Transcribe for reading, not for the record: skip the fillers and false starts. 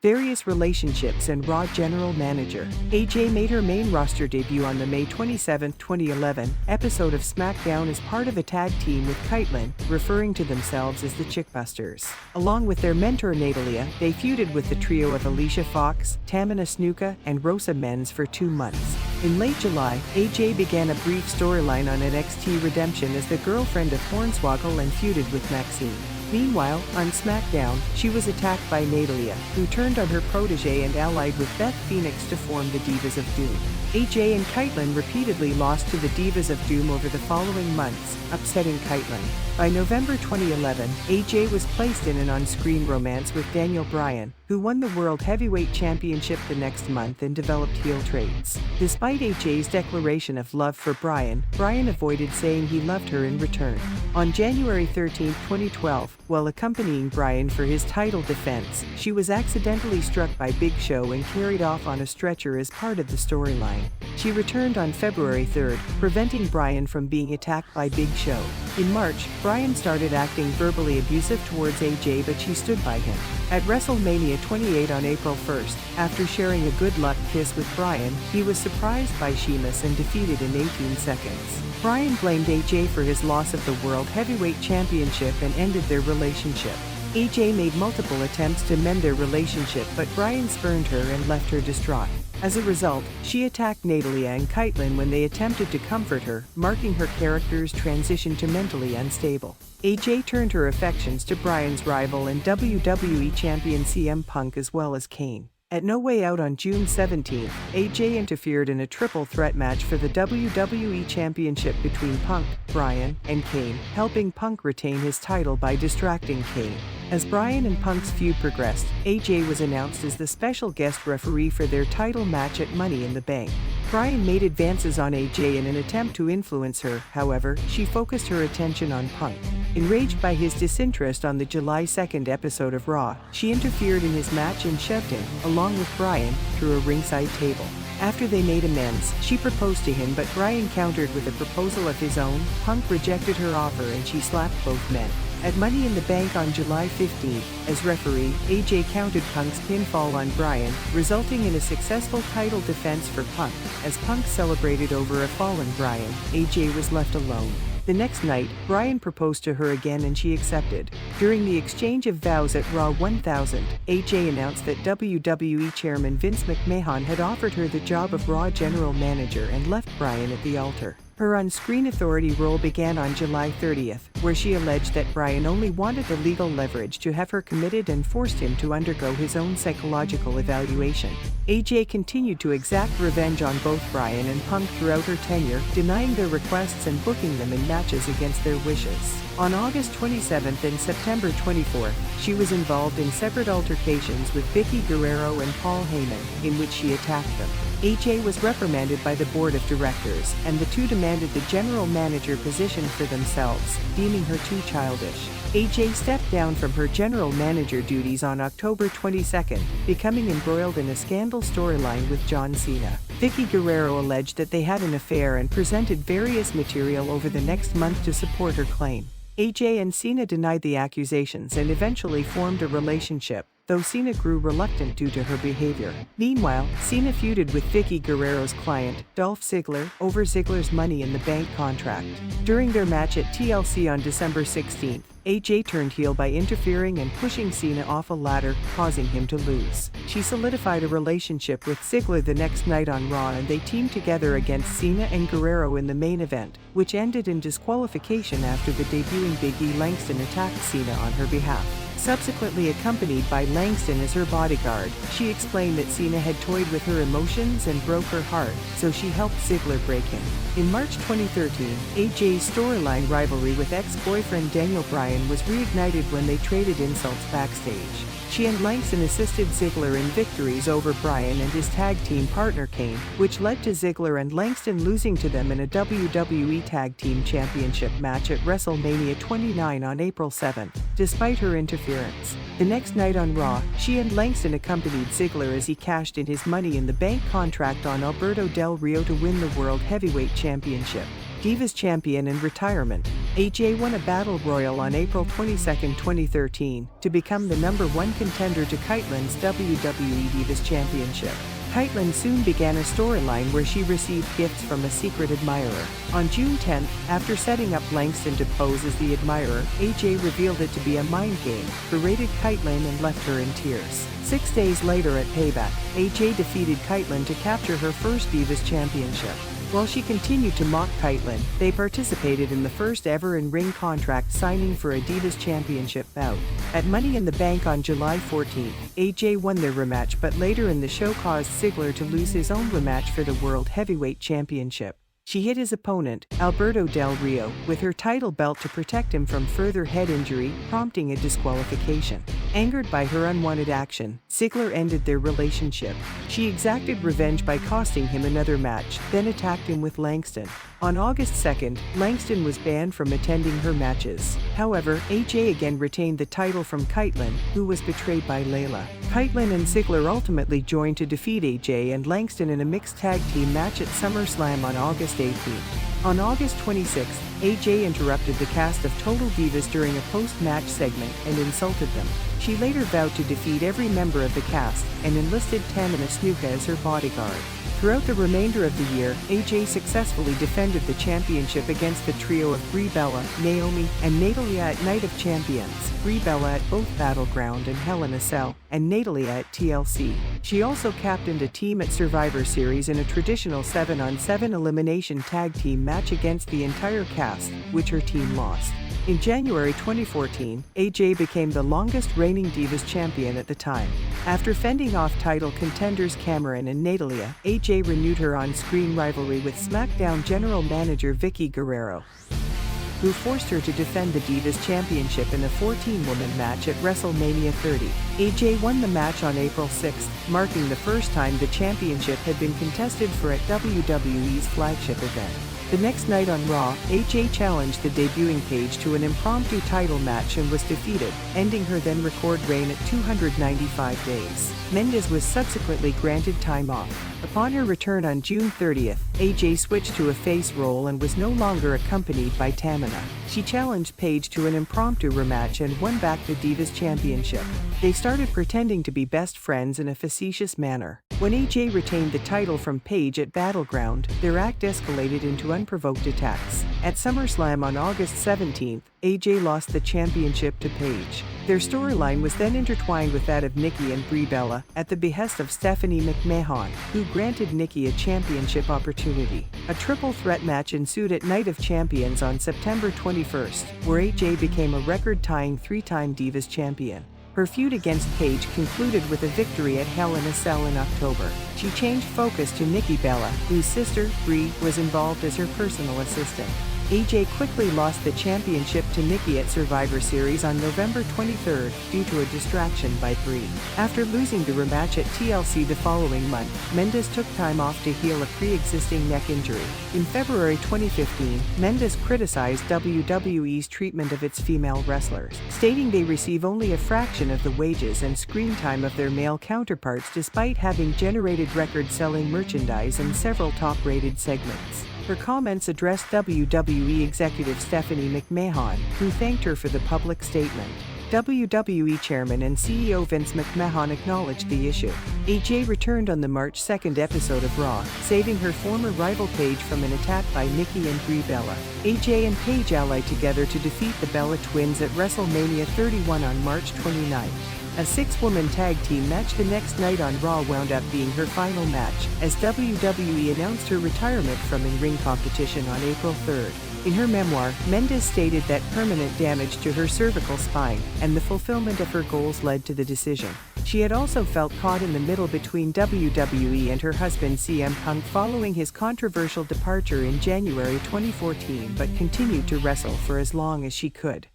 various relationships and Raw General Manager. AJ made her main roster debut on the May 27, 2011 episode of SmackDown as part of a tag team with Kaitlyn, referring to themselves as the Chickbusters. Along with their mentor Natalya, they feuded with the trio of Alicia Fox, Tamina Snuka, and Rosa Mendes for 2 months. In late July, AJ began a brief storyline on NXT Redemption as the girlfriend of Hornswoggle and feuded with Maxine. Meanwhile, on SmackDown, she was attacked by Natalya, who turned on her protege and allied with Beth Phoenix to form the Divas of Doom. AJ and Kaitlyn repeatedly lost to the Divas of Doom over the following months, upsetting Kaitlyn. By November 2011, AJ was placed in an on-screen romance with Daniel Bryan, who won the World Heavyweight Championship the next month and developed heel traits. Despite AJ's declaration of love for Bryan, Bryan avoided saying he loved her in return. On January 13, 2012, while accompanying Bryan for his title defense, she was accidentally struck by Big Show and carried off on a stretcher as part of the storyline. She returned on February 3, preventing Bryan from being attacked by Big Show. In March, Bryan started acting verbally abusive towards AJ, but she stood by him. At WrestleMania XXVIII on April 1, after sharing a good luck kiss with Bryan, he was surprised by Sheamus and defeated in 18 seconds. Bryan blamed AJ for his loss of the World Heavyweight Championship and ended their relationship. AJ made multiple attempts to mend their relationship, but Bryan spurned her and left her distraught. As a result, she attacked Natalya and Kaitlyn when they attempted to comfort her, marking her character's transition to mentally unstable. AJ turned her affections to Bryan's rival and WWE champion CM Punk as well as Kane. At No Way Out on June 17, AJ interfered in a triple threat match for the WWE Championship between Punk, Bryan, and Kane, helping Punk retain his title by distracting Kane. As Bryan and Punk's feud progressed, AJ was announced as the special guest referee for their title match at Money in the Bank. Bryan made advances on AJ in an attempt to influence her, however, she focused her attention on Punk. Enraged by his disinterest on the July 2 episode of Raw, she interfered in his match and shoved him, along with Bryan, through a ringside table. After they made amends, she proposed to him, but Bryan countered with a proposal of his own. Punk rejected her offer and she slapped both men. At Money in the Bank on July 15, as referee, AJ countered Punk's pinfall on Bryan, resulting in a successful title defense for Punk. As Punk celebrated over a fallen Bryan, AJ was left alone. The next night, Bryan proposed to her again and she accepted. During the exchange of vows at Raw 1000, AJ announced that WWE Chairman Vince McMahon had offered her the job of Raw General Manager and left Bryan at the altar. Her on-screen authority role began on July 30, where she alleged that Bryan only wanted the legal leverage to have her committed and forced him to undergo his own psychological evaluation. AJ continued to exact revenge on both Bryan and Punk throughout her tenure, denying their requests and booking them in matches against their wishes. On August 27 and September 24, she was involved in separate altercations with Vickie Guerrero and Paul Heyman, in which she attacked them. AJ was reprimanded by the board of directors, and the two demanded the general manager position for themselves, deeming her too childish. AJ stepped down from her general manager duties on October 22, becoming embroiled in a scandal storyline with John Cena. Vickie Guerrero alleged that they had an affair and presented various material over the next month to support her claim. AJ and Cena denied the accusations and eventually formed a relationship, though Cena grew reluctant due to her behavior. Meanwhile, Cena feuded with Vickie Guerrero's client, Dolph Ziggler, over Ziggler's Money in the Bank contract. During their match at TLC on December 16, AJ turned heel by interfering and pushing Cena off a ladder, causing him to lose. She solidified a relationship with Ziggler the next night on Raw, and they teamed together against Cena and Guerrero in the main event, which ended in disqualification after the debuting Big E Langston attacked Cena on her behalf. Subsequently accompanied by Langston as her bodyguard, she explained that Cena had toyed with her emotions and broke her heart, so she helped Ziggler break him. In March 2013, AJ's storyline rivalry with ex-boyfriend Daniel Bryan was reignited when they traded insults backstage. She and Langston assisted Ziggler in victories over Bryan and his tag team partner Kane, which led to Ziggler and Langston losing to them in a WWE Tag Team Championship match at WrestleMania XXIX on April 7, despite her interference. The next night on Raw, she and Langston accompanied Ziggler as he cashed in his Money in the Bank contract on Alberto Del Rio to win the World Heavyweight Championship. Divas Champion and Retirement. AJ won a battle royal on April 22, 2013, to become the #1 contender to Kaitlyn's WWE Divas Championship. Kaitlyn soon began a storyline where she received gifts from a secret admirer. On June 10, after setting up Langston to pose as the admirer, AJ revealed it to be a mind game, berated Kaitlyn and left her in tears. 6 days later at Payback, AJ defeated Kaitlyn to capture her first Divas Championship. While she continued to mock Kaitlyn, they participated in the first ever in-ring contract signing for a Divas Championship bout. At Money in the Bank on July 14, AJ won their rematch, but later in the show caused Ziggler to lose his own rematch for the World Heavyweight Championship. She hit his opponent, Alberto Del Rio, with her title belt to protect him from further head injury, prompting a disqualification. Angered by her unwanted action, Ziggler ended their relationship. She exacted revenge by costing him another match, then attacked him with Langston. On August 2nd, Langston was banned from attending her matches. However, AJ again retained the title from Kaitlyn, who was betrayed by Layla. Kaitlyn and Ziggler ultimately joined to defeat AJ and Langston in a mixed tag team match at SummerSlam on August 18th. On August 26th, AJ interrupted the cast of Total Divas during a post-match segment and insulted them. She later vowed to defeat every member of the cast and enlisted Tamina Snuka as her bodyguard. Throughout the remainder of the year, AJ successfully defended the championship against the trio of Brie Bella, Naomi, and Natalya at Night of Champions, Brie Bella at both Battleground and Hell in a Cell, and Natalya at TLC. She also captained a team at Survivor Series in a traditional 7-on-7 elimination tag team match against the entire cast, which her team lost. In January 2014, AJ became the longest reigning Divas champion at the time. After fending off title contenders Cameron and Natalya, AJ renewed her on-screen rivalry with SmackDown general manager Vicky Guerrero, who forced her to defend the Divas Championship in a 14-woman match at WrestleMania XXXIII. AJ won the match on April 6, marking the first time the championship had been contested for at WWE's flagship event. The next night on Raw, AJ challenged the debuting Paige to an impromptu title match and was defeated, ending her then record reign at 295 days. Mendes was subsequently granted time off. Upon her return on June 30th, AJ switched to a face role and was no longer accompanied by Tamina. She challenged Paige to an impromptu rematch and won back the Divas Championship. They started pretending to be best friends in a facetious manner. When AJ retained the title from Paige at Battleground, their act escalated into unprovoked attacks. At SummerSlam on August 17th, AJ lost the championship to Paige. Their storyline was then intertwined with that of Nikki and Brie Bella, at the behest of Stephanie McMahon, who granted Nikki a championship opportunity. A triple threat match ensued at Night of Champions on September 21st, where AJ became a record-tying 3-time Divas champion. Her feud against Paige concluded with a victory at Hell in a Cell in October. She changed focus to Nikki Bella, whose sister, Brie, was involved as her personal assistant. AJ quickly lost the championship to Nikki at Survivor Series on November 23 due to a distraction by Brie. After losing the rematch at TLC the following month, Mendes took time off to heal a pre-existing neck injury. In February 2015, Mendes criticized WWE's treatment of its female wrestlers, stating they receive only a fraction of the wages and screen time of their male counterparts despite having generated record-selling merchandise and several top-rated segments. Her comments addressed WWE executive Stephanie McMahon, who thanked her for the public statement. WWE Chairman and CEO Vince McMahon acknowledged the issue. AJ returned on the March 2nd episode of Raw, saving her former rival Paige from an attack by Nikki and Brie Bella. AJ and Paige allied together to defeat the Bella Twins at WrestleMania 31 on March 29. A 6-woman tag team match the next night on Raw wound up being her final match, as WWE announced her retirement from in-ring competition on April 3rd. In her memoir, Mendes stated that permanent damage to her cervical spine and the fulfillment of her goals led to the decision. She had also felt caught in the middle between WWE and her husband CM Punk following his controversial departure in January 2014, but continued to wrestle for as long as she could.